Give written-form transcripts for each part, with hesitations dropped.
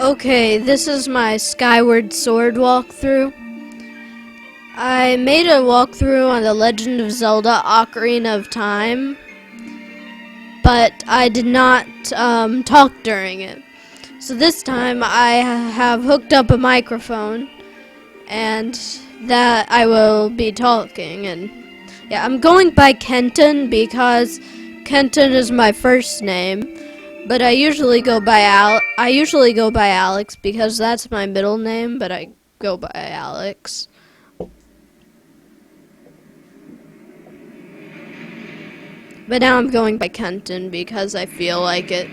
Okay, this is my Skyward Sword walkthrough. I made a walkthrough on The Legend of Zelda Ocarina of Time, but I did not talk during it. So this time I have hooked up a microphone and that I will be talking. And yeah, I'm going by Kenton because Kenton is my first name. But I usually go by Alex because that's my middle name, but I go by Alex. But now I'm going by Kenton because I feel like it.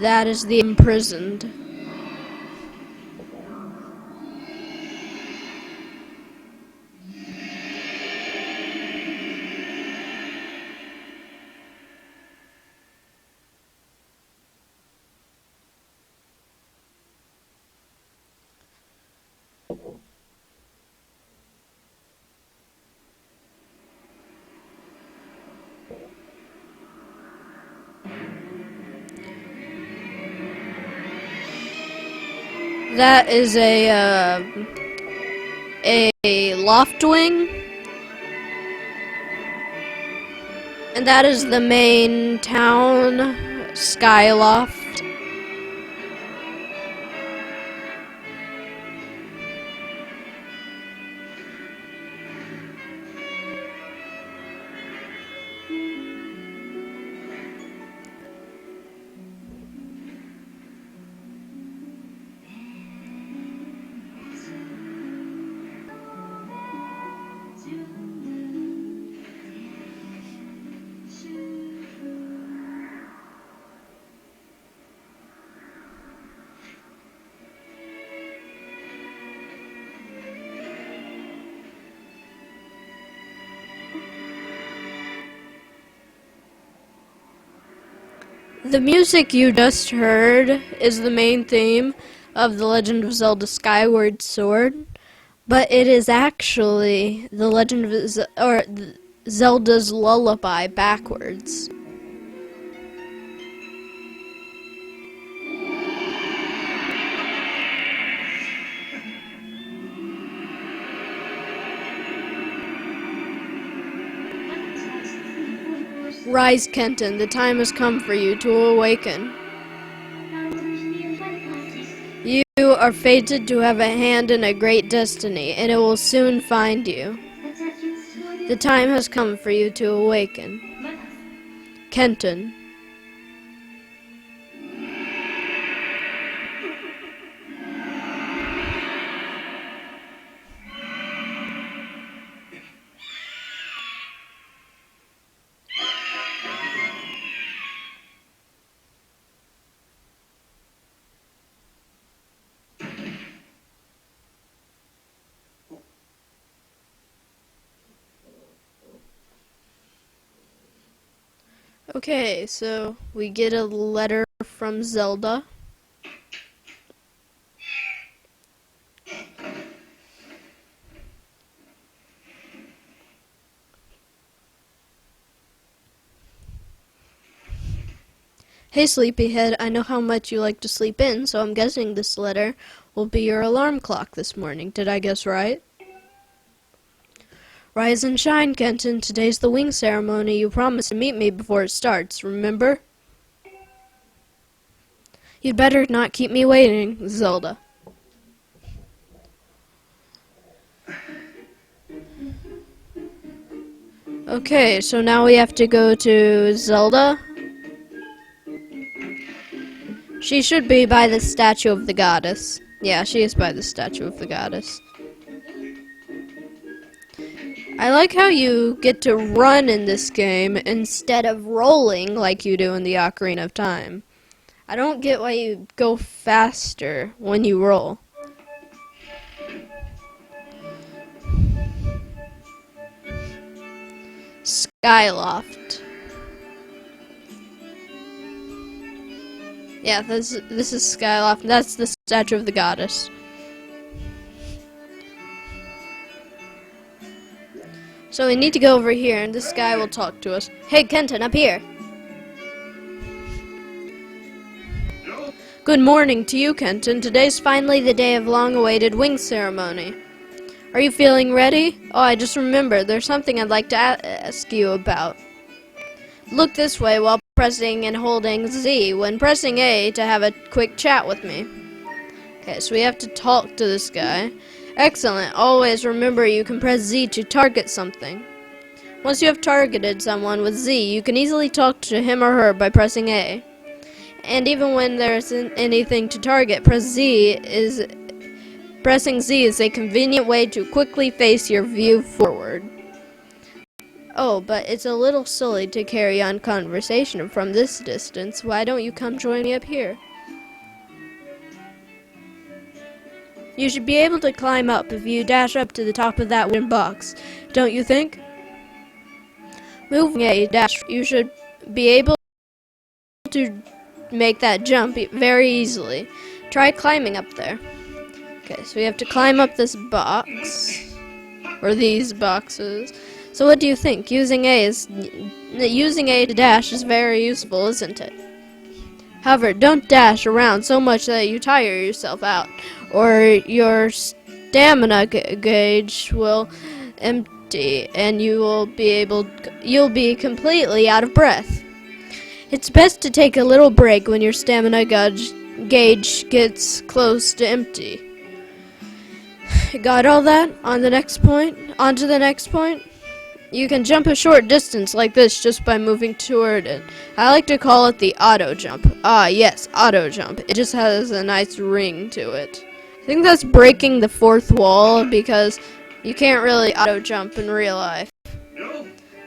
That is the imprisoned. That is a loft wing, and that is the main town, Skyloft. The music you just heard is the main theme of The Legend of Zelda Skyward Sword, but it is actually The Legend of Zelda's Lullaby backwards. Rise, Kenton, the time has come for you to awaken. You are fated to have a hand in a great destiny, and it will soon find you. The time has come for you to awaken. Kenton. Okay, so we get a letter from Zelda. Hey sleepyhead, I know how much you like to sleep in, so I'm guessing this letter will be your alarm clock this morning. Did I guess right? Rise and shine, Kenton. Today's the wing ceremony. You promised to meet me before it starts, remember? You'd better not keep me waiting, Zelda. Okay, so now we have to go to Zelda. She should be by the statue of the goddess. Yeah, she is by the statue of the goddess. I like how you get to run in this game instead of rolling like you do in the Ocarina of Time. I don't get why you go faster when you roll. Skyloft. Yeah, this is Skyloft. That's the statue of the goddess. So we need to go over here, and this guy will talk to us. Hey, Kenton, up here. Good morning to you, Kenton. Today's finally the day of long-awaited wing ceremony. Are you feeling ready? Oh, I just remembered. There's something I'd like to ask you about. Look this way while pressing and holding Z. When pressing A to have a quick chat with me. Okay, so we have to talk to this guy. Excellent. Always remember you can press Z to target something. Once you have targeted someone with Z, you can easily talk to him or her by pressing A. And even when there isn't anything to target, pressing Z is a convenient way to quickly face your view forward. Oh, but it's a little silly to carry on conversation from this distance. Why don't you come join me up here? You should be able to climb up if you dash up to the top of that wooden box, don't you think? Moving a dash, you should be able to make that jump very easily. Try climbing up there. Okay, so we have to climb up this box, or these boxes. So what do you think? Using A to dash is very useful, isn't it? However, don't dash around so much that you tire yourself out, or your stamina gauge will empty, and you'll be completely out of breath. It's best to take a little break when your stamina gauge gets close to empty. Got all that? On to the next point. You can jump a short distance like this just by moving toward it. I like to call it the auto jump. Ah, yes, auto jump. It just has a nice ring to it. I think that's breaking the fourth wall because you can't really auto jump in real life.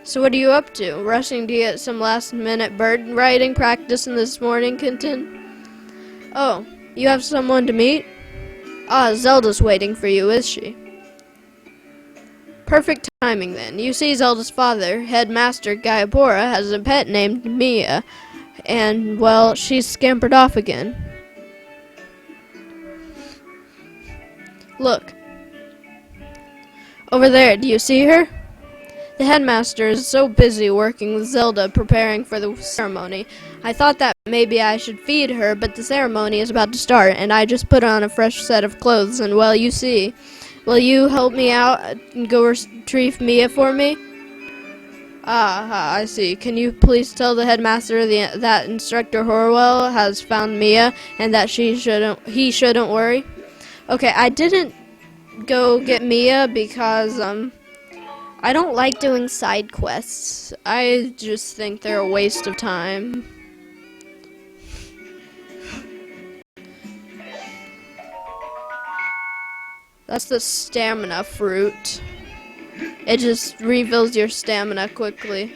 So what are you up to? Rushing to get some last-minute bird riding practice in this morning, Kenton? Oh, you have someone to meet? Ah, Zelda's waiting for you, is she? Perfect timing then. You see, Zelda's father, Headmaster Gaiapora, has a pet named Mia, and, well, she's scampered off again. Look. Over there, do you see her? The headmaster is so busy working with Zelda preparing for the ceremony. I thought that maybe I should feed her, but the ceremony is about to start, and I just put on a fresh set of clothes, and well, you see. Will you help me out and go retrieve Mia for me? Ah, I see. Can you please tell the headmaster that Instructor Horwell has found Mia, and that he shouldn't worry? Okay, I didn't go get Mia because, I don't like doing side quests. I just think they're a waste of time. That's the stamina fruit. It just refills your stamina quickly.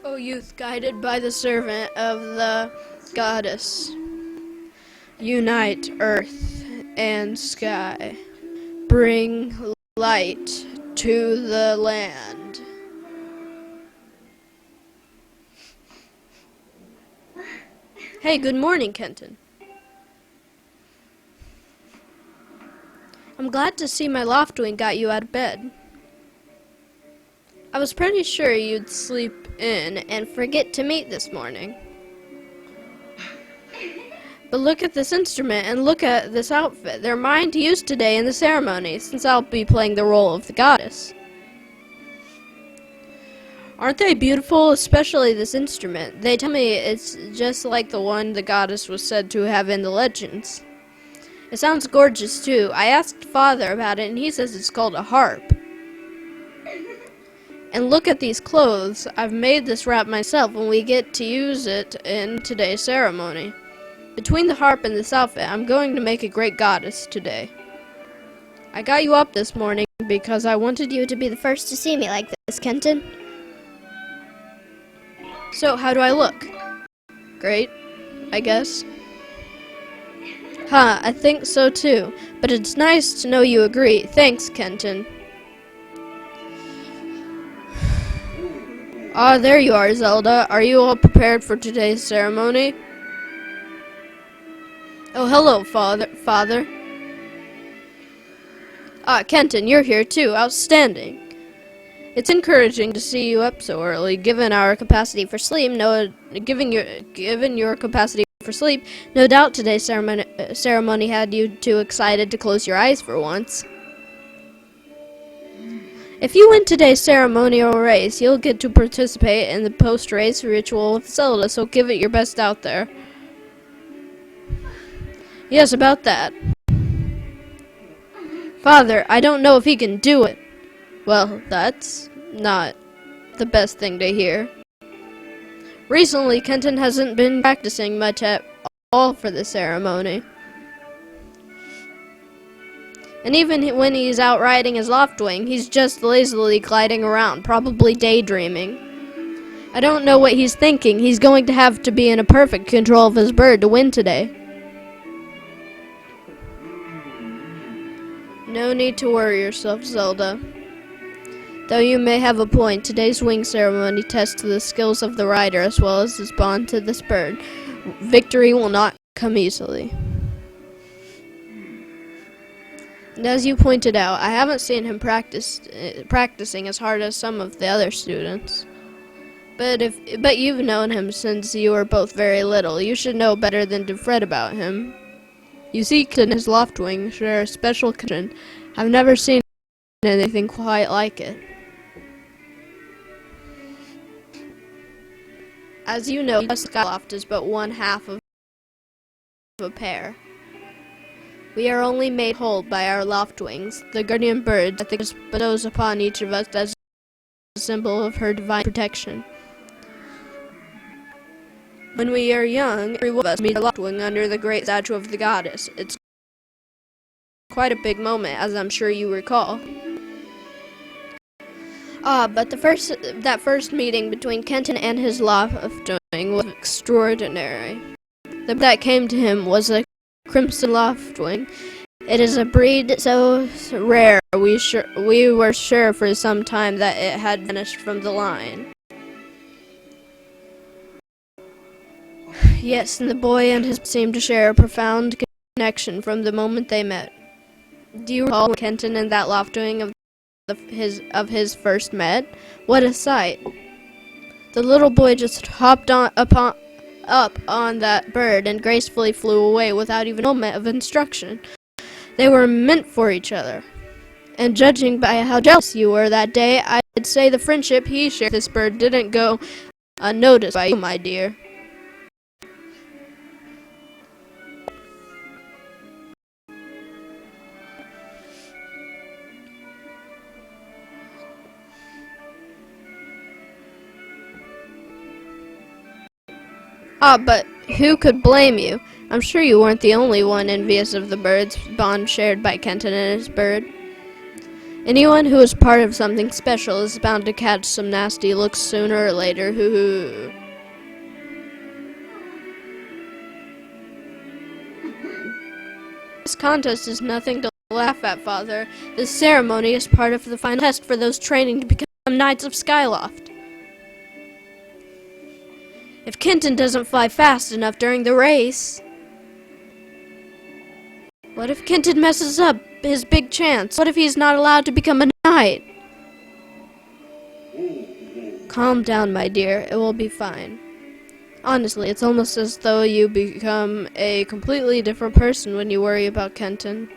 O youth guided by the servant of the goddess, unite earth and sky, bring light to the land. Hey, good morning, Kenton. I'm glad to see my loftwing got you out of bed. I was pretty sure you'd sleep in and forget to meet this morning. But look at this instrument and look at this outfit. They're mine to use today in the ceremony, since I'll be playing the role of the goddess. Aren't they beautiful? Especially this instrument. They tell me it's just like the one the goddess was said to have in the legends. It sounds gorgeous too. I asked Father about it and he says it's called a harp. And look at these clothes. I've made this wrap myself and we get to use it in today's ceremony. Between the harp and this outfit, I'm going to make a great goddess today. I got you up this morning because I wanted you to be the first to see me like this, Kenton. So, how do I look? great, I guess. Huh, I think so too. But it's nice to know you agree. Thanks, Kenton. Ah, there you are, Zelda. Are you all prepared for today's ceremony? Oh, hello, Father. Ah, Kenton, you're here too. Outstanding. It's encouraging to see you up so early. Given our capacity for sleep, given your capacity for sleep, no doubt today's ceremony had you too excited to close your eyes for once. If you win today's ceremonial race, you'll get to participate in the post-race ritual of Zelda, so give it your best out there. Yes, about that. Father, I don't know if he can do it. Well, that's not the best thing to hear. Recently, Kenton hasn't been practicing much at all for the ceremony. And even when he's out riding his Loftwing, he's just lazily gliding around, probably daydreaming. I don't know what he's thinking. He's going to have to be in a perfect control of his bird to win today. No need to worry yourself, Zelda. Though you may have a point, today's wing ceremony tests the skills of the rider as well as his bond to this bird. Victory will not come easily. And as you pointed out, I haven't seen him practicing as hard as some of the other students. But you've known him since you were both very little. You should know better than to fret about him. You see, Kenton and his Loftwing share a special connection. I've never seen anything quite like it. As you know, a Skyloft is but one half of a pair. We are only made whole by our Loftwings, the guardian birds that the bestows upon each of us as a symbol of her divine protection. When we are young, every one of us meets a Loftwing under the great statue of the goddess. It's quite a big moment, as I'm sure you recall. But that first meeting between Kenton and his Loftwing was extraordinary. The bird that came to him was a Crimson Loftwing. It is a breed so rare we were sure for some time that it had vanished from the line. Yes, and the boy and his seemed to share a profound connection from the moment they met. Do you recall when Kenton and that Loftwing of his first met? What a sight! The little boy just hopped up on that bird and gracefully flew away without even a moment of instruction. They were meant for each other. And judging by how jealous you were that day, I'd say the friendship he shared with this bird didn't go unnoticed by you, my dear. But who could blame you? I'm sure you weren't the only one envious of the bird's bond shared by Kenton and his bird. Anyone who is part of something special is bound to catch some nasty looks sooner or later. Hoo-hoo. This contest is nothing to laugh at, Father. This ceremony is part of the final test for those training to become Knights of Skyloft. If Kenton doesn't fly fast enough during the race... What if Kenton messes up his big chance? What if he's not allowed to become a knight? Calm down, my dear. It will be fine. Honestly, it's almost as though you become a completely different person when you worry about Kenton.